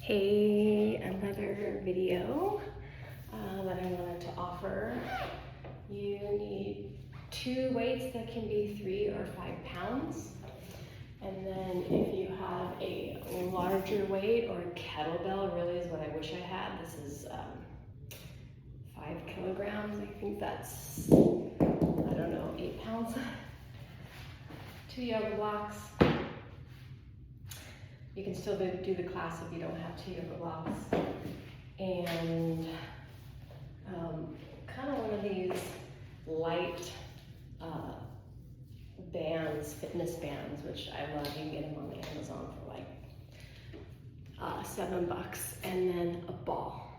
Hey, another video that I wanted to offer. You need two weights that can be 3 or 5 pounds. And then if you have a larger weight, or a kettlebell really is what I wish I had. This is 5 kilograms. I think that's, I don't know, 8 pounds. 2 yoga blocks. You can still do the class if you don't have 2 yoga blocks. And kind of one of these light bands, fitness bands, which I love. You can get them on Amazon for like $7. And then a ball.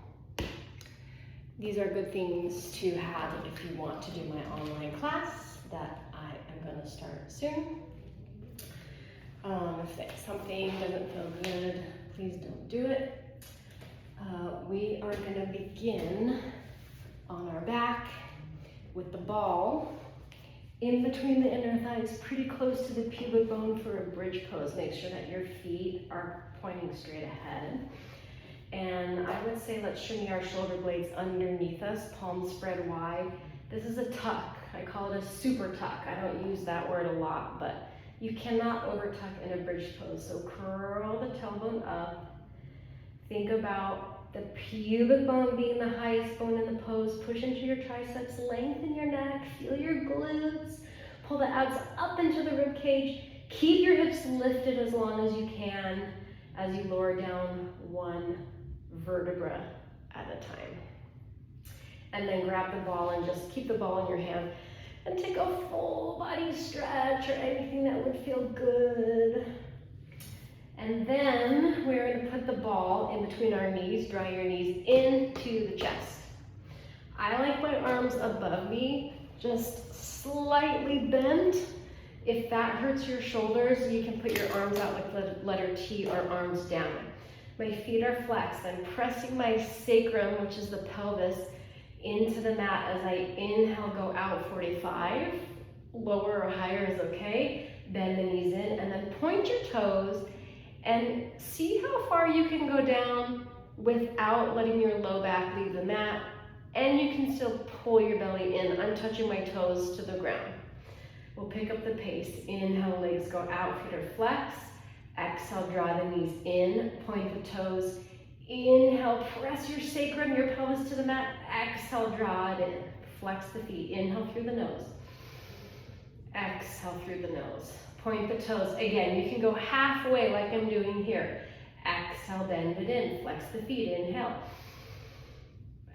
These are good things to have if you want to do my online class that I am going to start soon. If something doesn't feel good, please don't do it. We are going to begin on our back with the ball in between the inner thighs, pretty close to the pubic bone for a bridge pose. Make sure that your feet are pointing straight ahead. And I would say let's shimmy our shoulder blades underneath us, palms spread wide. This is a tuck. I call it a super tuck. I don't use that word a lot, but you cannot over tuck in a bridge pose. So curl the tailbone up. Think about the pubic bone being the highest bone in the pose. Push into your triceps, lengthen your neck, feel your glutes. Pull the abs up into the rib cage. Keep your hips lifted as long as you can as you lower down one vertebra at a time. And then grab the ball and just keep the ball in your hand. And take a full body stretch or anything that would feel good. And then we're going to put the ball in between our knees, draw your knees into the chest. I like my arms above me, just slightly bent. If that hurts your shoulders, you can put your arms out like the letter T or arms down. My feet are flexed. I'm pressing my sacrum, which is the pelvis, into the mat as I inhale, go out 45. Lower or higher is okay. Bend the knees in and then point your toes and see how far you can go down without letting your low back leave the mat. And you can still pull your belly in. I'm touching my toes to the ground. We'll pick up the pace. Inhale, legs go out, feet are flexed. Exhale, draw the knees in, point the toes. Inhale, press your sacrum, your pelvis to the mat. Exhale, draw it in. Flex the feet. Inhale through the nose. Exhale through the nose. Point the toes. Again, you can go halfway like I'm doing here. Exhale, bend it in. Flex the feet. Inhale.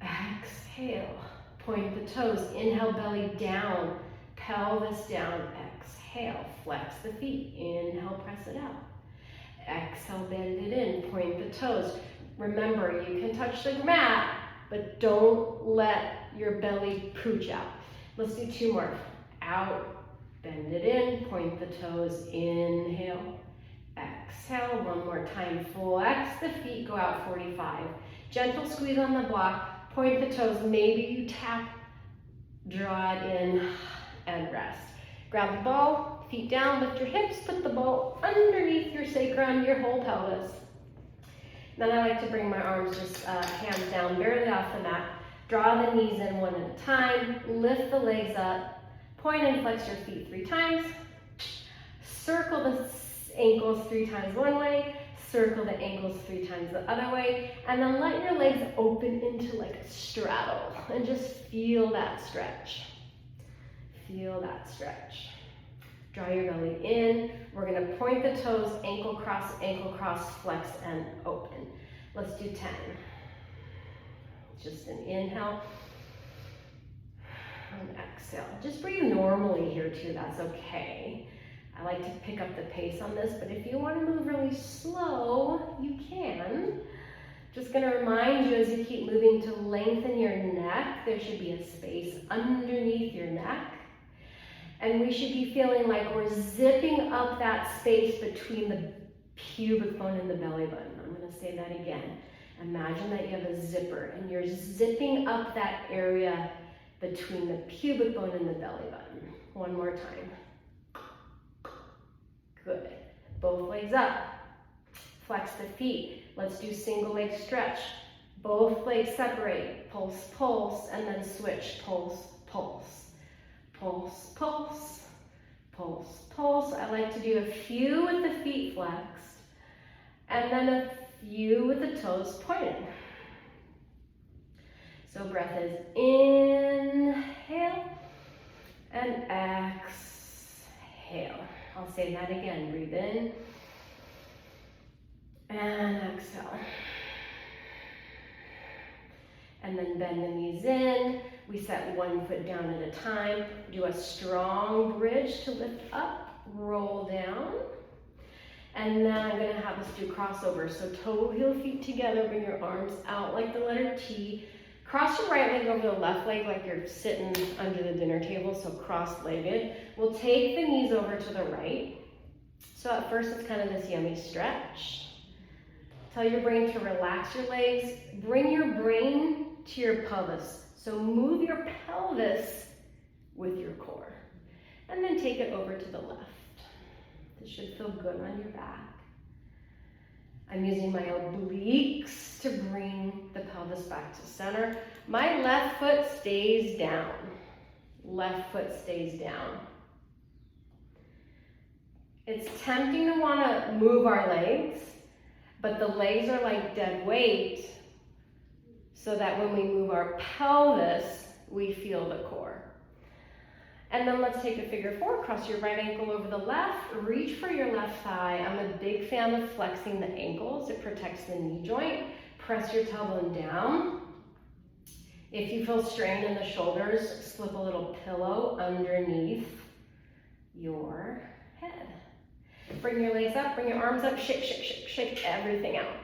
Exhale. Point the toes. Inhale, belly down. Pelvis down. Exhale. Flex the feet. Inhale, press it out. Exhale, bend it in. Point the toes. Remember, you can touch the mat, but don't let your belly pooch out. Let's do 2 more. Out, bend it in, point the toes, inhale, exhale. 1 more time, flex the feet, go out 45. Gentle squeeze on the block, point the toes, maybe you tap, draw it in, and rest. Grab the ball, feet down, lift your hips, put the ball underneath your sacrum, your whole pelvis. Then I like to bring my arms just hands down, barely off the mat. Draw the knees in 1 at a time. Lift the legs up. Point and flex your feet 3 times. Circle the ankles 3 times one way. Circle the ankles 3 times the other way. And then let your legs open into like a straddle. And just feel that stretch. Feel that stretch. Draw your belly in. We're going to point the toes, ankle cross, flex, and open. Let's do 10. Just an inhale and exhale. Just breathe normally here too, that's okay. I like to pick up the pace on this, but if you want to move really slow, you can. Just going to remind you as you keep moving to lengthen your neck. There should be a space underneath your neck. And we should be feeling like we're zipping up that space between the pubic bone and the belly button. I'm going to say that again. Imagine that you have a zipper and you're zipping up that area between the pubic bone and the belly button. 1 more time. Good. Both legs up. Flex the feet. Let's do single leg stretch. Both legs separate. Pulse, pulse, and then switch. Pulse, pulse. Pulse, pulse. Pulse, pulse. I like to do a few with the feet flexed, and then a few with the toes pointed. So breath is inhale and exhale. I'll say that again. Breathe in and exhale. And then bend the knees in. We set one foot down at a time. Do a strong bridge to lift up, roll down. And then I'm gonna have us do crossover. So toe, heel, feet together, bring your arms out like the letter T. Cross your right leg over the left leg like you're sitting under the dinner table, so cross-legged. We'll take the knees over to the right. So at first it's kind of this yummy stretch. Tell your brain to relax your legs. Bring your brain to your pelvis. So move your pelvis with your core. And then take it over to the left. This should feel good on your back. I'm using my obliques to bring the pelvis back to center. My left foot stays down. Left foot stays down. It's tempting to want to move our legs, but the legs are like dead weight, so that when we move our pelvis, we feel the core. And then let's take a figure four. Cross your right ankle over the left. Reach for your left thigh. I'm a big fan of flexing the ankles. It protects the knee joint. Press your tailbone down. If you feel strain in the shoulders, slip a little pillow underneath your head. Bring your legs up, bring your arms up, shake, shake, shake, shake everything out.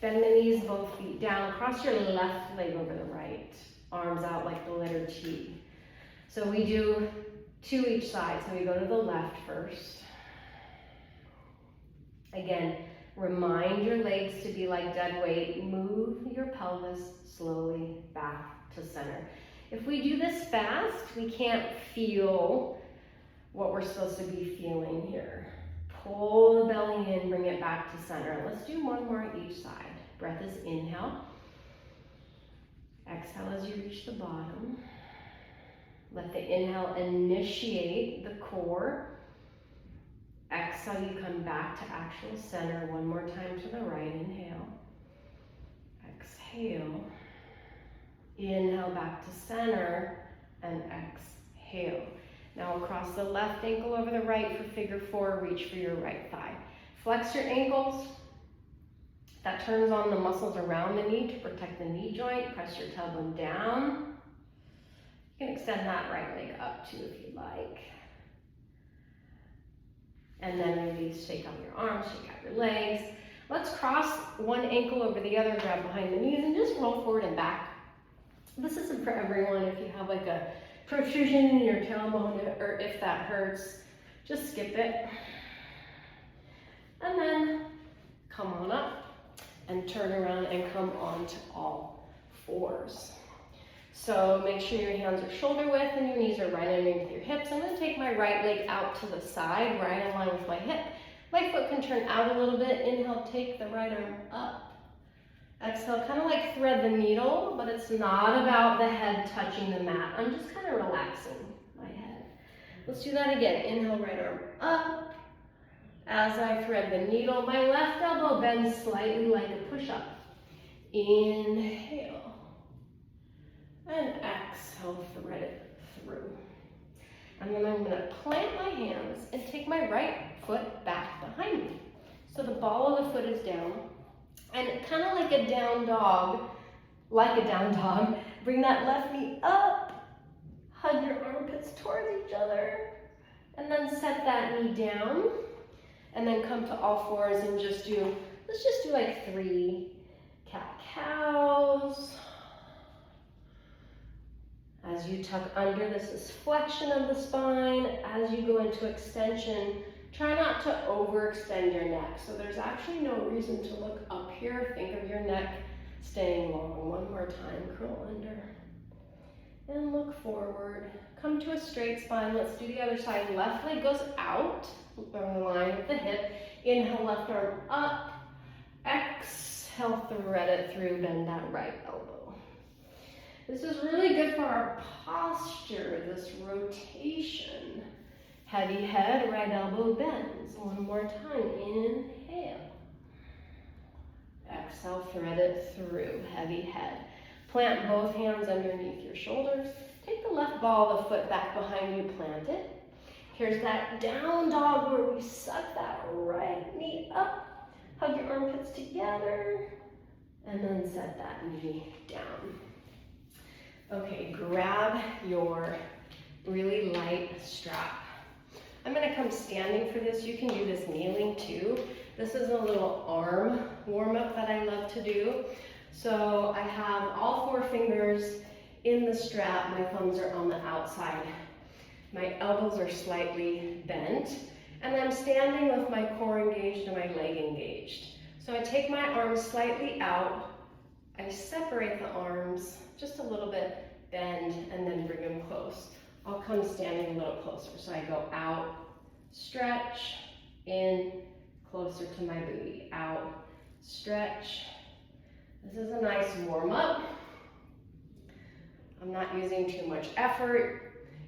Bend the knees, both feet down. Cross your left leg over the right. Arms out like the letter T. So we do two each side. So we go to the left first. Again, remind your legs to be like dead weight. Move your pelvis slowly back to center. If we do this fast, we can't feel what we're supposed to be feeling here. Pull the belly in, bring it back to center. Let's do one more each side. Breath is inhale. Exhale as you reach the bottom. Let the inhale initiate the core. Exhale, you come back to actual center. One more time to the right. Inhale. Exhale. Inhale back to center and exhale. Now across the left ankle over the right for figure four. Reach for your right thigh. Flex your ankles. That turns on the muscles around the knee to protect the knee joint. Press your tailbone down. You can extend that right leg up too if you'd like. And then release, shake out your arms, shake out your legs. Let's cross one ankle over the other, grab behind the knees, and just roll forward and back. This isn't for everyone. If you have like a protrusion in your tailbone or if that hurts, just skip it. And then come on up and turn around and come on to all fours. So make sure your hands are shoulder width and your knees are right underneath your hips. I'm going to take my right leg out to the side, right in line with my hip. My foot can turn out a little bit. Inhale, take the right arm up. Exhale, kind of like thread the needle, but it's not about the head touching the mat. I'm just kind of relaxing my head. Let's do that again. Inhale, right arm up. As I thread the needle, my left elbow bends slightly like a push-up. Inhale. And exhale, thread it through. And then I'm going to plant my hands and take my right foot back behind me. So the ball of the foot is down. And kind of like a down dog, bring that left knee up. Hug your armpits towards each other. And then set that knee down. And then come to all fours and let's just do like 3 cat-cows. As you tuck under, this is flexion of the spine. As you go into extension, try not to overextend your neck. So there's actually no reason to look up here. Think of your neck staying long. One more time, curl under. And look forward. Come to a straight spine. Let's do the other side. Left leg goes out, in line with the hip. Inhale, left arm up. Exhale, thread it through, bend that right elbow. This is really good for our posture, this rotation. Heavy head, right elbow bends. One more time, inhale. Exhale, thread it through, heavy head. Plant both hands underneath your shoulders. Take the left ball of the foot back behind you, plant it. Here's that down dog where we suck that right knee up. Hug your armpits together, and then set that knee down. Okay, grab your really light strap. I'm gonna come standing for this. You can do this kneeling too. This is a little arm warm-up that I love to do. So I have all 4 fingers in the strap. My thumbs are on the outside. My elbows are slightly bent. And I'm standing with my core engaged and my leg engaged. So I take my arms slightly out. I separate the arms just a little bit, bend, and then bring them close. I'll come standing a little closer. So I go out, stretch, in, closer to my booty, out, stretch. This is a nice warm up. I'm not using too much effort.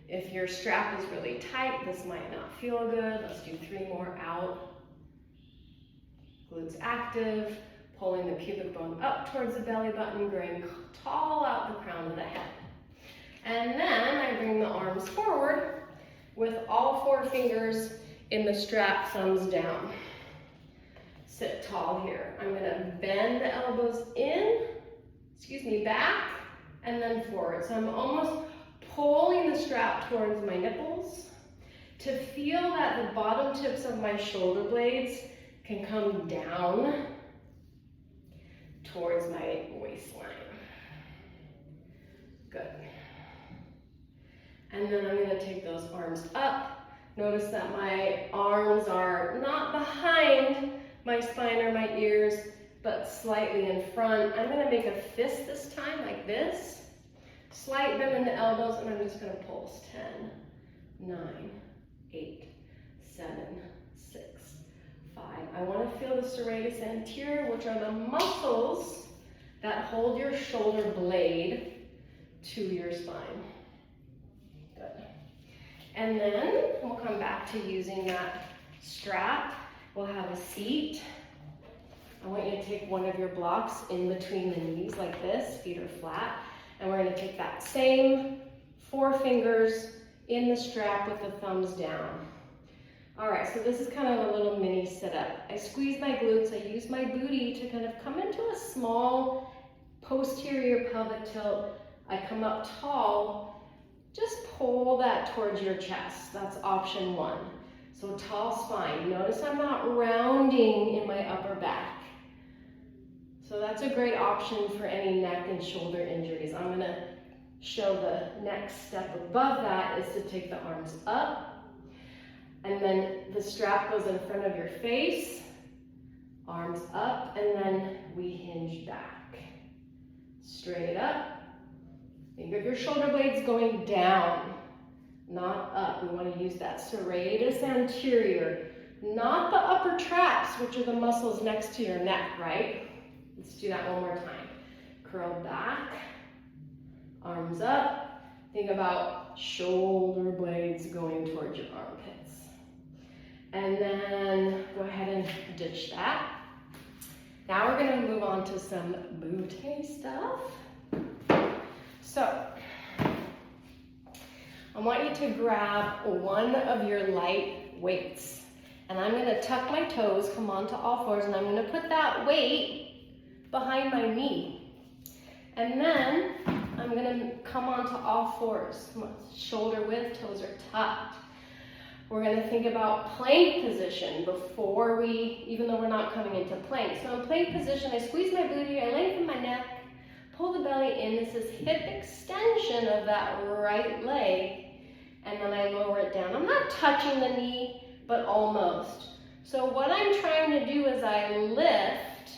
If your strap is really tight, this might not feel good. Let's do 3 more, out. Glutes active, pulling the pubic bone up towards the belly button, growing tall out the crown of the head. And then I bring the arms forward with all 4 fingers in the strap, thumbs down. Sit tall here. I'm gonna bend the elbows back, and then forward. So I'm almost pulling the strap towards my nipples to feel that the bottom tips of my shoulder blades can come down towards my waistline. Good. And then I'm gonna take those arms up. Notice that my arms are not behind my spine or my ears, but slightly in front. I'm gonna make a fist this time, like this. Slight bend in the elbows, and I'm just gonna pulse. 10, 9, 8, 7, 6, 5. I wanna feel the serratus anterior, which are the muscles that hold your shoulder blade to your spine. Good. And then we'll come back to using that strap. We'll have a seat. I want you to take one of your blocks in between the knees like this, feet are flat. And we're gonna take that same 4 fingers in the strap with the thumbs down. All right, so this is kind of a little mini sit-up. I squeeze my glutes, I use my booty to kind of come into a small posterior pelvic tilt. I come up tall, just pull that towards your chest. That's option 1. So tall spine. Notice I'm not rounding in my upper back. So that's a great option for any neck and shoulder injuries. I'm gonna show the next step above that is to take the arms up, and then the strap goes in front of your face, arms up, and then we hinge back. Straight up. Think of your shoulder blades going down, not up. We want to use that serratus anterior, not the upper traps, which are the muscles next to your neck, right? Let's do that one more time. Curl back, arms up. Think about shoulder blades going towards your armpits. And then go ahead and ditch that. Now we're going to move on to some booty stuff. So, I want you to grab one of your light weights. And I'm going to tuck my toes, come onto all fours, and I'm going to put that weight behind my knee. And then I'm going to come onto all fours. Shoulder width, toes are tucked. We're going to think about plank position before even though we're not coming into plank. So in plank position, I squeeze my booty, I lengthen my neck, pull the belly in. This is hip extension of that right leg. And then I lower it down. I'm not touching the knee, but almost. So what I'm trying to do as I lift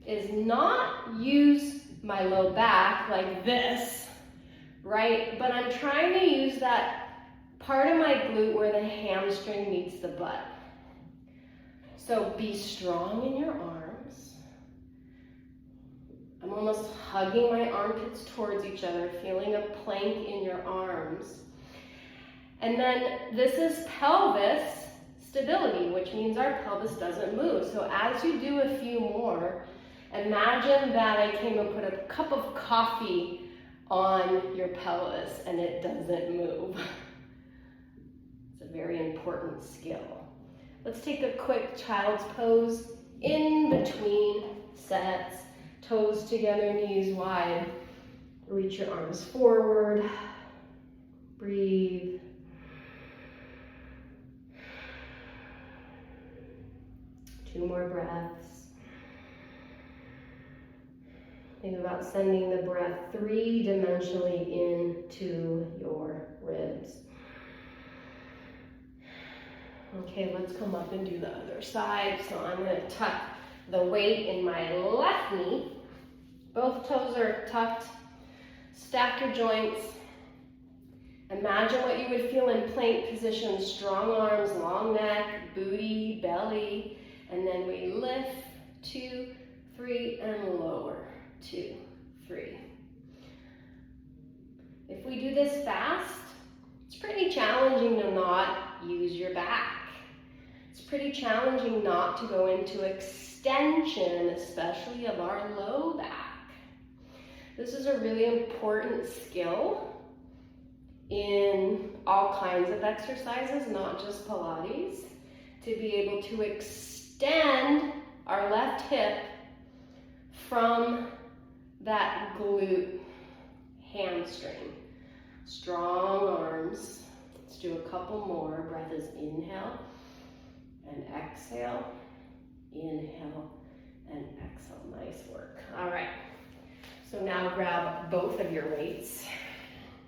is not use my low back like this, right? But I'm trying to use that part of my glute where the hamstring meets the butt. So be strong in your arms. almost hugging my armpits towards each other, feeling a plank in your arms. And then this is pelvis stability, which means our pelvis doesn't move. So as you do a few more, imagine that I came and put a cup of coffee on your pelvis and it doesn't move. It's a very important skill. Let's take a quick child's pose in between sets, toes together, knees wide. Reach your arms forward, breathe. Two more breaths. Think about sending the breath three-dimensionally into your ribs. Okay, let's come up and do the other side. So I'm going to tuck the weight in my left knee. Both toes are tucked. Stack your joints. Imagine what you would feel in plank position. Strong arms, long neck, booty, belly. And then we lift, 2, 3, and lower, 2, 3. If we do this fast, it's pretty challenging to not use your back. It's pretty challenging not to go into extension, especially of our low back. This is a really important skill in all kinds of exercises, not just Pilates, to be able to extend our left hip from that glute hamstring. Strong arms. Let's do a couple more. Breath is inhale and exhale. Inhale and exhale. Nice work. All right. So now grab both of your weights.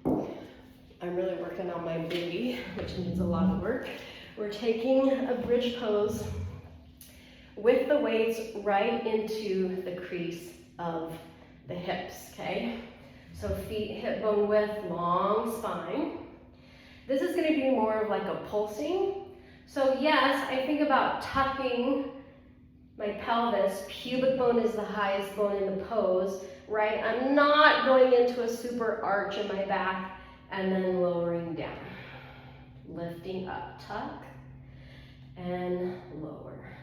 I'm really working on my booty, which means a lot of work. We're taking a bridge pose with the weights right into the crease of the hips, okay? So feet hip bone width, long spine. This is gonna be more of like a pulsing. So yes, I think about tucking my pelvis. Pubic bone is the highest bone in the pose, right? I'm not going into a super arch in my back and then lowering down. Lifting up, tuck, and lower.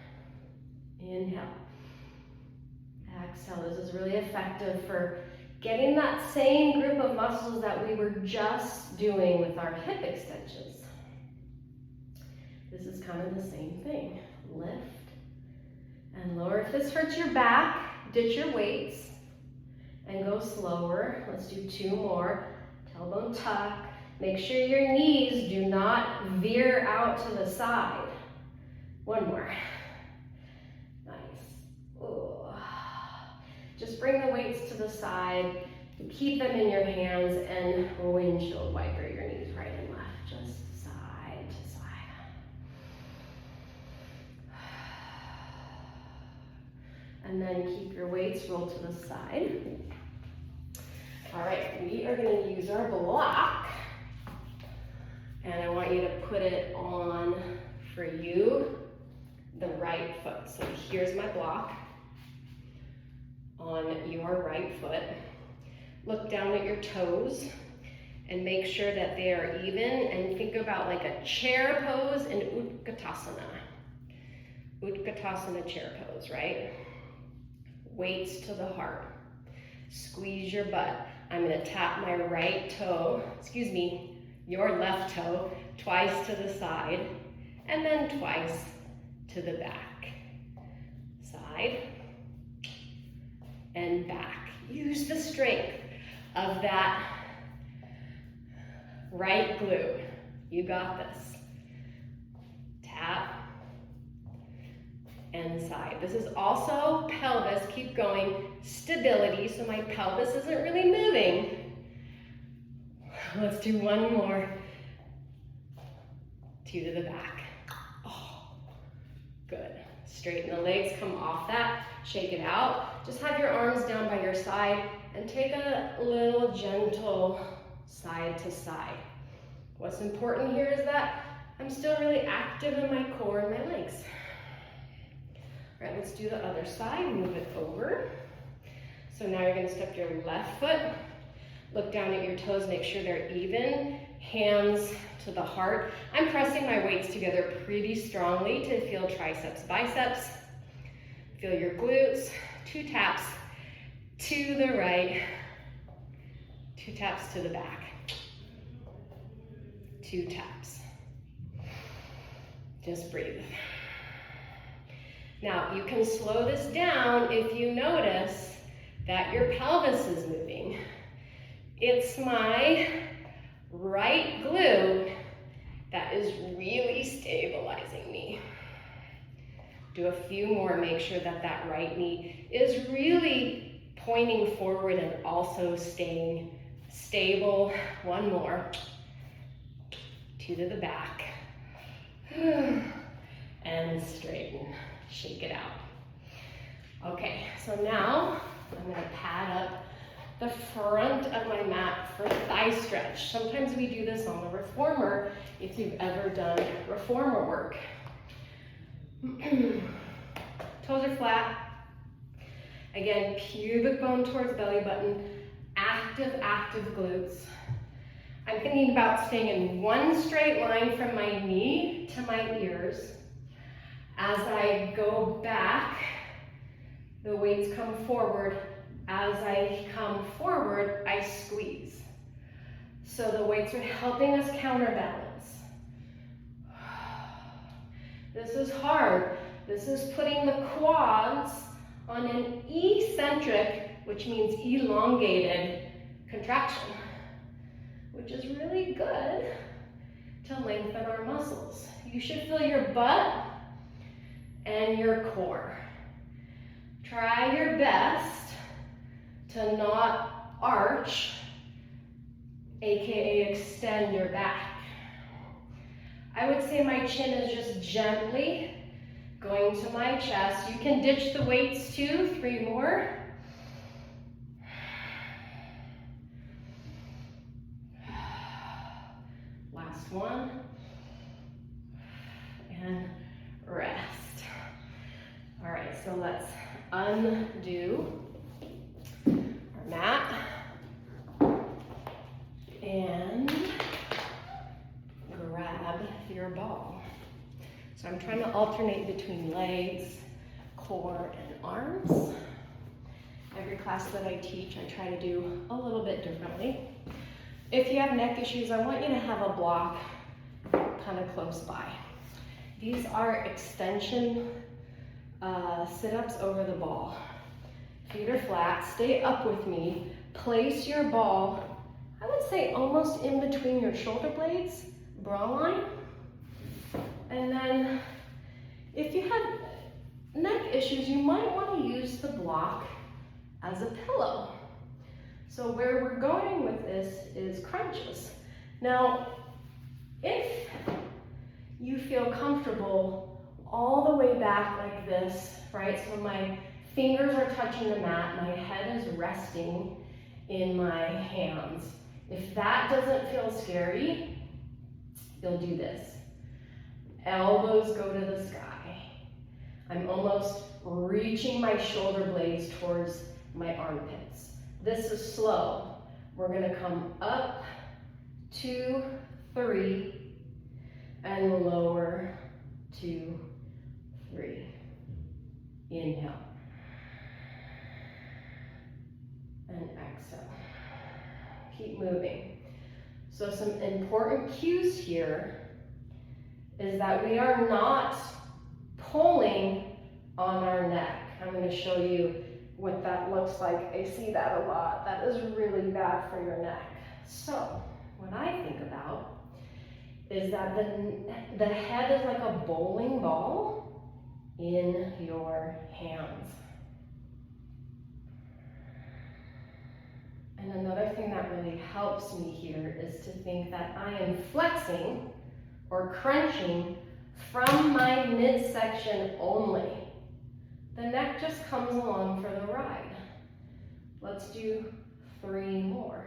Inhale. Exhale. This is really effective for getting that same group of muscles that we were just doing with our hip extensions. This is kind of the same thing. Lift and lower. If this hurts your back, ditch your weights and go slower. Let's do 2 more. Tailbone tuck. Make sure your knees do not veer out to the side. 1 more. Nice. Ooh. Just bring the weights to the side. Keep them in your hands and windshield wiper your knees right and left. Just side to side. And then keep your weights rolled to the side. All right, we are going to use our block. And I want you to put it on, for you, the right foot. So here's my block on your right foot. Look down at your toes and make sure that they are even, and think about like a chair pose in Utkatasana. Utkatasana chair pose, right? Weights to the heart. Squeeze your butt. I'm gonna tap my right toe, your left toe, twice to the side, and then twice to the back. Side and back. Use the strength of that right glute. You got this. Tap and side. This is also pelvis. Keep going. Stability, so my pelvis isn't really moving. Let's do 1 more. 2 to the back. Oh, good. Straighten the legs, come off that, shake it out. Just have your arms down by your side and take a little gentle side to side. What's important here is that I'm still really active in my core and my legs. All right, let's do the other side. Move it over. So now you're gonna step your left foot, look down at your toes, make sure they're even, hands to the heart. I'm pressing my weights together pretty strongly to feel triceps, biceps. Feel your glutes, 2 taps to the right, 2 taps to the back, 2 taps. Just breathe. Now, you can slow this down if you notice that your pelvis is moving. It's my right glute that is really stabilizing me. Do a few more, make sure that that right knee is really pointing forward and also staying stable. One more. 2 to the back. And straighten, shake it out. Okay, so now I'm gonna pad up the front of my mat for thigh stretch. Sometimes we do this on the reformer if you've ever done reformer work. Toes are flat. Again, pubic bone towards belly button, active glutes. I'm thinking about staying in one straight line from my knee to my ears. As I go back, the weights come forward. As I come forward, I squeeze. So the weights are helping us counterbalance. This is hard. This is putting the quads on an eccentric, which means elongated contraction, which is really good to lengthen our muscles. You should feel your butt and your core. Try your best to not arch, AKA extend your back. I would say my chin is just gently going to my chest. You can ditch the weights too, 3 more. Last one. And rest. All right, so let's undo our mat. And grab your ball. So I'm trying to alternate between legs, core, and arms. Every class that I teach, I try to do a little bit differently. If you have neck issues, I want you to have a block kind of close by. These are extension sit-ups over the ball. Feet are flat, stay up with me. Place your ball, I would say almost in between your shoulder blades, bra line. And then if you have neck issues, you might want to use the block as a pillow. So where we're going with this is crunches. Now, if you feel comfortable all the way back like this, right? So my fingers are touching the mat, my head is resting in my hands. If that doesn't feel scary, you'll do this. Elbows go to the sky. I'm almost reaching my shoulder blades towards my armpits. This is slow. We're gonna come up, 2, 3, and lower, 2, 3. Inhale. And exhale. Keep moving. So some important cues here is that we are not pulling on our neck. I'm going to show you what that looks like. I see that a lot. That is really bad for your neck. So what I think about is that the head is like a bowling ball in your hands. And another thing that really helps me here is to think that I am flexing or crunching from my midsection only. The neck just comes along for the ride. Let's do 3 more.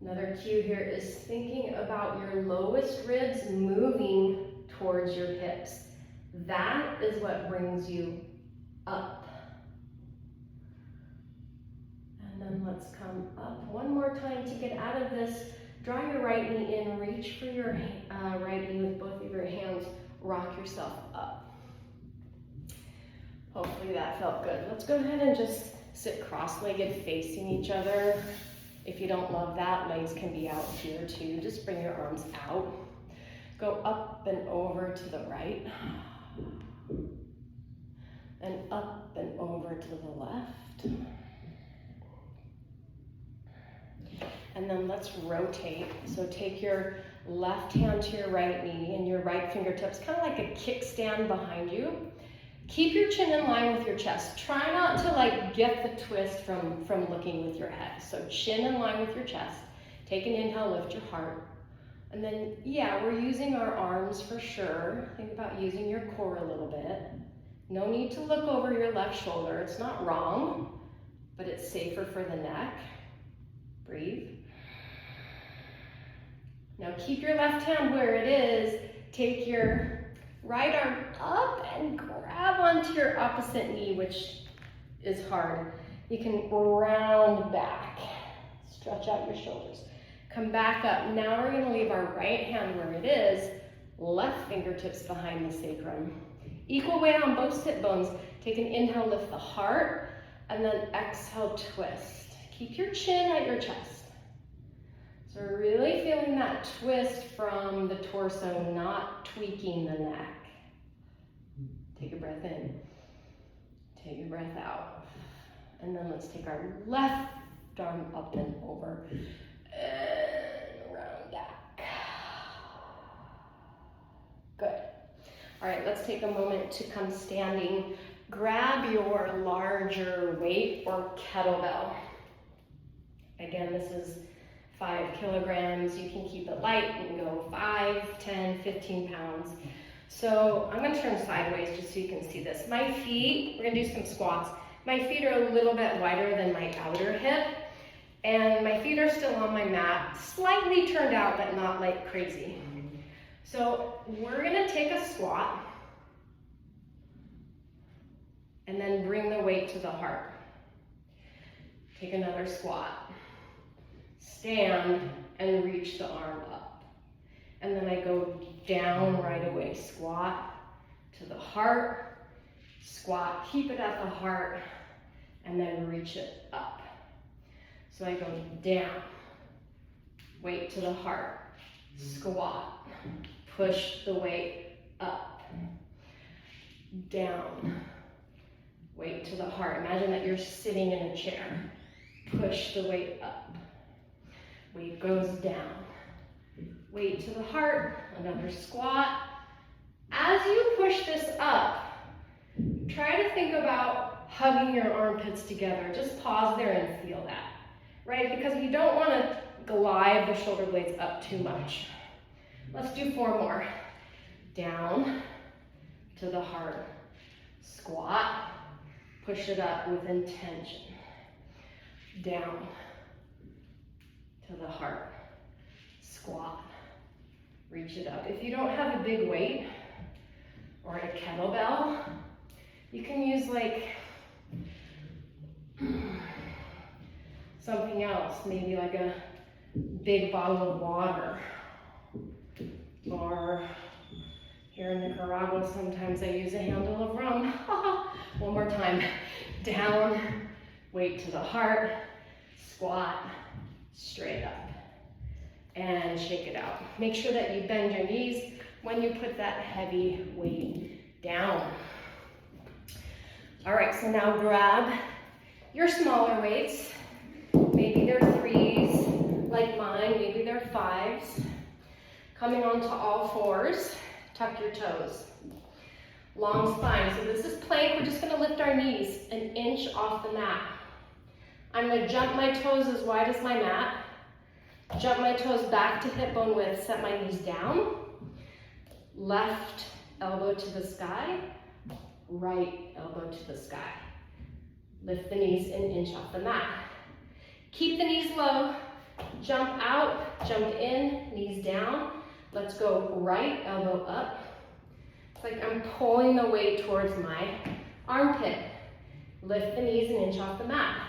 Another cue here is thinking about your lowest ribs moving towards your hips. That is what brings you up. And then let's come up one more time to get out of this. Draw your right knee in, reach for your right knee with both of your hands, rock yourself up. Hopefully that felt good. Let's go ahead and just sit cross-legged facing each other. If you don't love that, legs can be out here too. Just bring your arms out. Go up and over to the right. And up and over to the left. And then let's rotate. So take your left hand to your right knee and your right fingertips, kind of like a kickstand behind you. Keep your chin in line with your chest. Try not to like get the twist from looking with your head. So chin in line with your chest. Take an inhale, lift your heart. And then, yeah, we're using our arms for sure. Think about using your core a little bit. No need to look over your left shoulder. It's not wrong, but it's safer for the neck. Breathe. Now keep your left hand where it is. Take your right arm up and grab onto your opposite knee, which is hard. You can round back. Stretch out your shoulders. Come back up. Now we're gonna leave our right hand where it is. Left fingertips behind the sacrum. Equal weight on both sit bones. Take an inhale, lift the heart, and then exhale, twist. Keep your chin at your chest. So we're really feeling that twist from the torso, not tweaking the neck. Take a breath in. Take a breath out. And then let's take our left arm up and over. And around back. Good. All right, let's take a moment to come standing. Grab your larger weight or kettlebell. Again, this is 5 kilograms. You can keep it light. You can go 5, 10, 15 pounds. So I'm gonna turn sideways just so you can see this. My feet, we're gonna do some squats. My feet are a little bit wider than my outer hip, and my feet are still on my mat, slightly turned out, but not like crazy. So we're gonna take a squat, and then bring the weight to the heart. Take another squat. Stand and reach the arm up. And then I go down right away. Squat to the heart, squat, keep it at the heart, and then reach it up. So I go down, weight to the heart, squat, push the weight up, down, weight to the heart. Imagine that you're sitting in a chair. Push the weight up. Weight goes down. Weight to the heart, another squat. As you push this up, try to think about hugging your armpits together. Just pause there and feel that, right? Because you don't want to glide the shoulder blades up too much. Let's do 4 more. Down to the heart, squat, push it up with intention. Down to the heart, squat, reach it up. If you don't have a big weight or a kettlebell, you can use like something else, maybe like a big bottle of water. Or here in Nicaragua, sometimes I use a handle of rum. One more time. Down, weight to the heart, squat, straight up. And shake it out. Make sure that you bend your knees when you put that heavy weight down. All right, so now grab your smaller weights. Maybe they're 3s like mine, maybe they're 5s. Coming onto all 4s, tuck your toes. Long spine, so this is plank. We're just gonna lift our knees an inch off the mat. I'm gonna jump my toes as wide as my mat. Jump my toes back to hip bone width, set my knees down. Left elbow to the sky, right elbow to the sky. Lift the knees an inch off the mat. Keep the knees low, jump out, jump in, knees down. Let's go right elbow up. It's like I'm pulling the weight towards my armpit. Lift the knees an inch off the mat.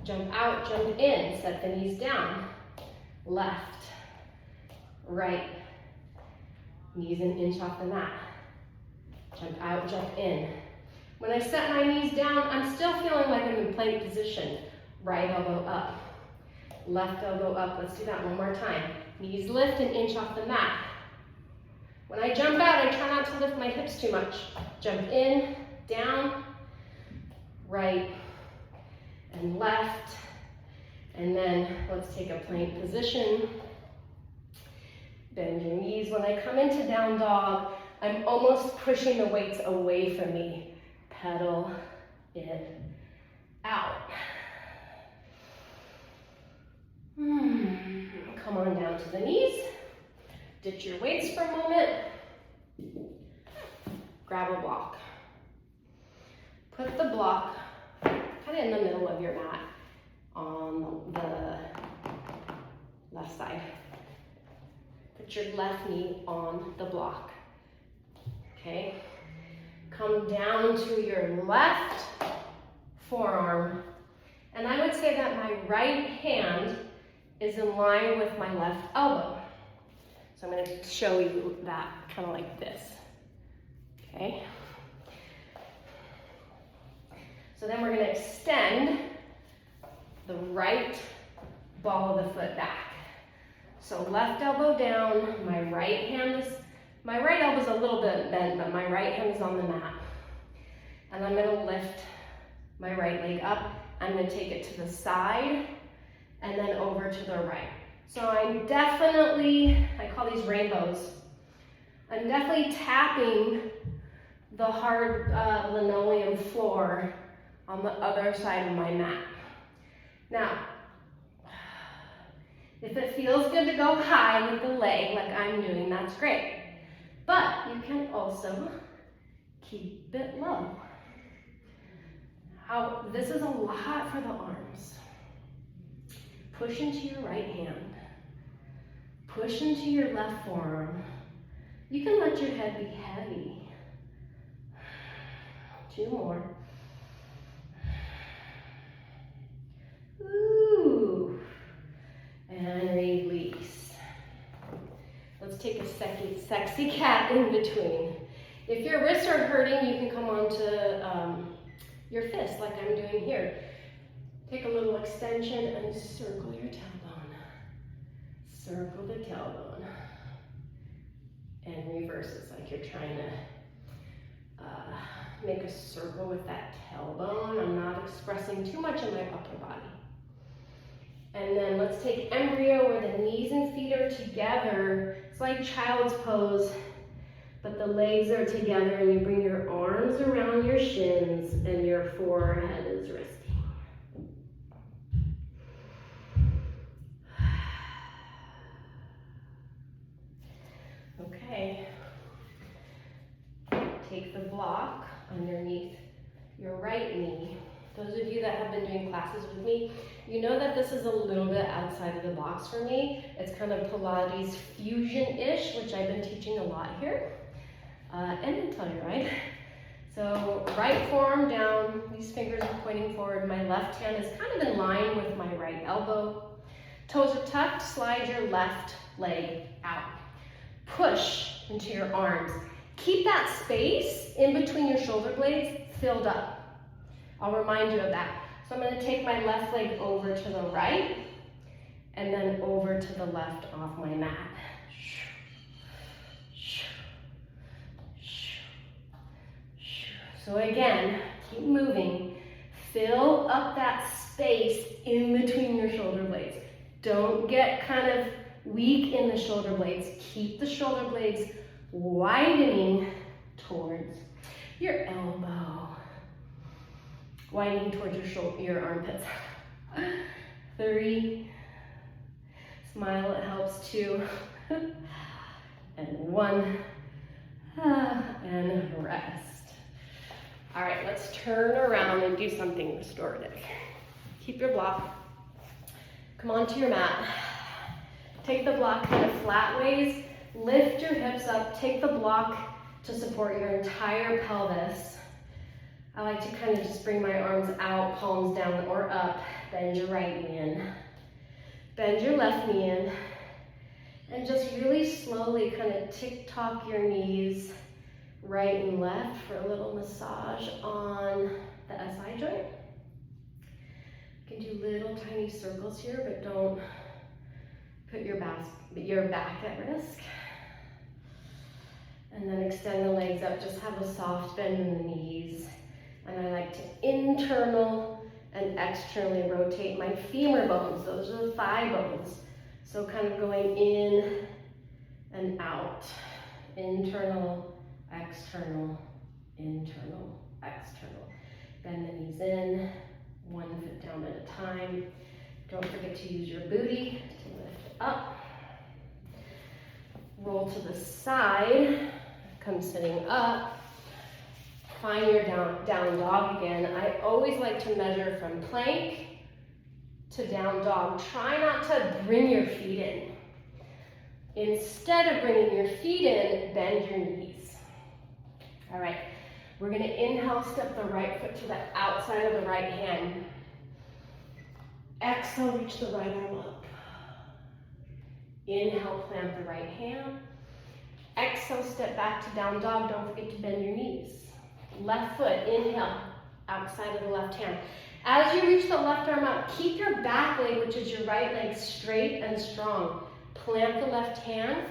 Jump out, jump in, set the knees down. Left, right, knees an inch off the mat. Jump out, jump in. When I set my knees down, I'm still feeling like I'm in plank position. Right elbow up, left elbow up. Let's do that one more time. Knees lift an inch off the mat. When I jump out, I try not to lift my hips too much. Jump in, down, right, and left. And then let's take a plank position. Bend your knees. When I come into down dog, I'm almost pushing the weights away from me. Pedal it out. Come on down to the knees. Ditch your weights for a moment. Grab a block. Put the block kind of in the middle of your mat on the left side. Put your left knee on the block. Okay? Come down to your left forearm. And I would say that my right hand is in line with my left elbow. So I'm going to show you that kind of like this. Okay? So then we're going to extend the right ball of the foot back. So left elbow down, my right elbow's a little bit bent, but my right hand is on the mat. And I'm going to lift my right leg up. I'm going to take it to the side and then over to the right. So I'm definitely, I call these rainbows, I'm definitely tapping the hard linoleum floor on the other side of my mat. Now, if it feels good to go high with the leg like I'm doing, that's great. But you can also keep it low. This is a lot for the arms. Push into your right hand. Push into your left forearm. You can let your head be heavy. 2 more. Ooh. And release. Let's take a sexy cat in between. If your wrists are hurting, you can come onto your fist like I'm doing here. Take a little extension and circle your tailbone. Circle the tailbone. And reverse it like you're trying to make a circle with that tailbone. I'm not expressing too much in my upper body. And then let's take embryo where the knees and feet are together. It's like child's pose, but the legs are together and you bring your arms around your shins and your forehead is resting. Okay. Take the block underneath your right knee. Those of you that have been doing classes with me, you know that this is a little bit outside of the box for me. It's kind of Pilates Fusion-ish, which I've been teaching a lot here. And in Telluride. So right forearm down, these fingers are pointing forward. My left hand is kind of in line with my right elbow. Toes are tucked, slide your left leg out. Push into your arms. Keep that space in between your shoulder blades filled up. I'll remind you of that. So I'm going to take my left leg over to the right and then over to the left off my mat. So again, keep moving. Fill up that space in between your shoulder blades. Don't get kind of weak in the shoulder blades. Keep the shoulder blades widening towards your elbow. Widening towards your armpits. 3. Smile, it helps. 2. And 1. And rest. All right, let's turn around and do something restorative. Keep your block. Come onto your mat. Take the block kind of flat ways. Lift your hips up. Take the block to support your entire pelvis. I like to kind of just bring my arms out, palms down or up, bend your right knee in, bend your left knee in, and just really slowly kind of tick-tock your knees right and left for a little massage on the SI joint. You can do little tiny circles here, but don't put your back at risk. And then extend the legs up, just have a soft bend in the knees. And I like to internal and externally rotate my femur bones. Those are the thigh bones. So kind of going in and out. Internal, external, internal, external. Bend the knees in, one foot down at a time. Don't forget to use your booty to lift up. Roll to the side, come sitting up. Find your down dog again. I always like to measure from plank to down dog. Try not to bring your feet in. Instead of bringing your feet in, bend your knees. All right, we're gonna inhale, step the right foot to the outside of the right hand. Exhale, reach the right arm up. Inhale, plant the right hand. Exhale, step back to down dog. Don't forget to bend your knees. Left foot, inhale, outside of the left hand. As you reach the left arm up, keep your back leg, which is your right leg, straight and strong. Plant the left hand,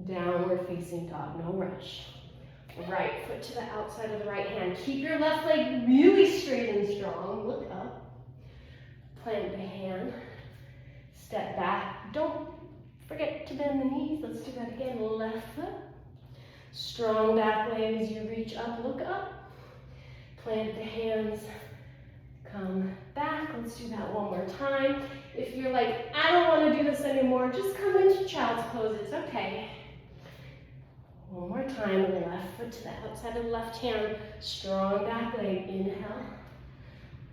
downward facing dog, no rush. Right foot to the outside of the right hand. Keep your left leg really straight and strong. Look up. Plant the hand. Step back. Don't forget to bend the knees. Let's do that again. Left foot. Strong back leg as you reach up. Look up. Plant the hands. Come back. Let's do that one more time. If you're like, I don't want to do this anymore, just come into child's pose. It's okay. One more time. Left foot to the outside of the left hand. Strong back leg. Inhale.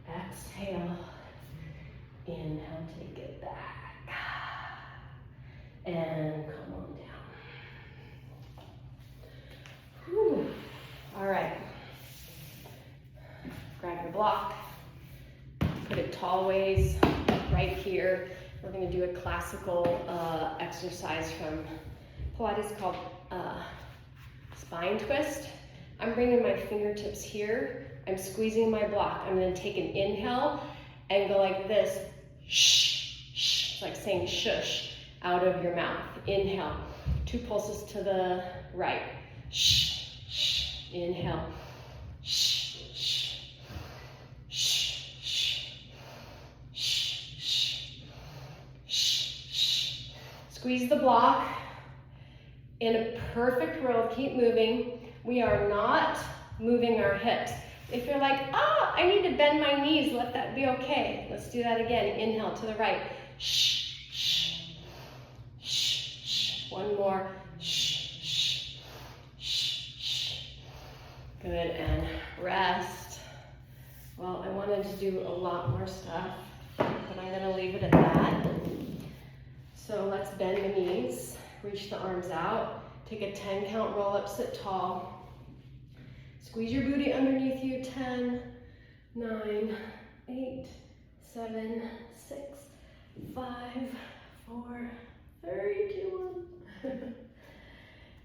Exhale. Inhale. Take it back. And come on down. Whew. All right. Grab your block. Put it tall ways right here. We're going to do a classical exercise from Pilates called spine twist. I'm bringing my fingertips here. I'm squeezing my block. I'm going to take an inhale and go like this. Shh, shh. It's like saying shush out of your mouth. Inhale. 2 pulses to the right. Shh, shh. Inhale. Shh, shh. Shh, shh. Shh, shh. Shh, shh. Squeeze the block. In a perfect row, keep moving. We are not moving our hips. If you're like, I need to bend my knees, let that be okay. Let's do that again. Inhale to the right. Shh, shh, shh, shh. One more. Shh, shh, shh, shh. Good, and rest. Well, I wanted to do a lot more stuff, but I'm gonna leave it at that. So let's bend the knees. Reach the arms out. Take a 10 count roll up, sit tall. Squeeze your booty underneath you. 10, 9, 8, 7, 6, 5, 4, 3, 2, 1.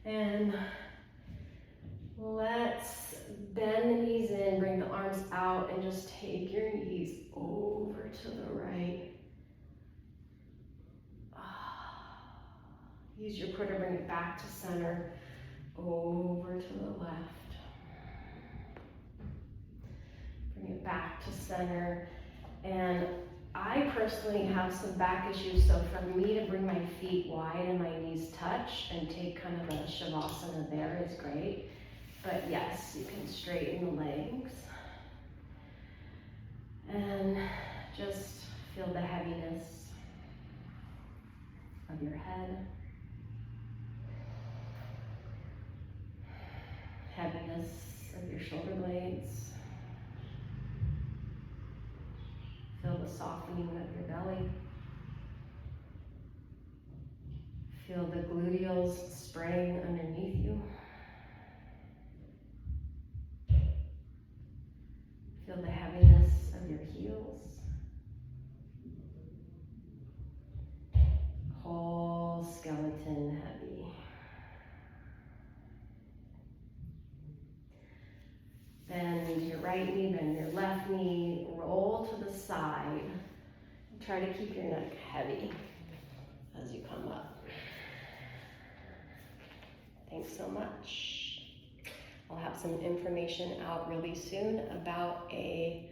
And let's bend the knees in, bring the arms out, and just take your knees over to the right. Use your core to bring it back to center, over to the left. Bring it back to center. And I personally have some back issues, so for me to bring my feet wide and my knees touch and take kind of a shavasana there is great. But yes, you can straighten the legs. And just feel the heaviness of your head. Heaviness of your shoulder blades. Feel the softening of your belly. Feel the gluteals spraying underneath you. Feel the heaviness of your heels. Whole skeleton heavy. Bend your right knee, bend your left knee, roll to the side. Try to keep your neck heavy as you come up. Thanks so much. I'll have some information out really soon about a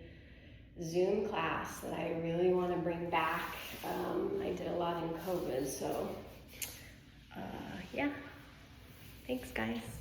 Zoom class that I really want to bring back. I did a lot in COVID, so yeah. Thanks, guys.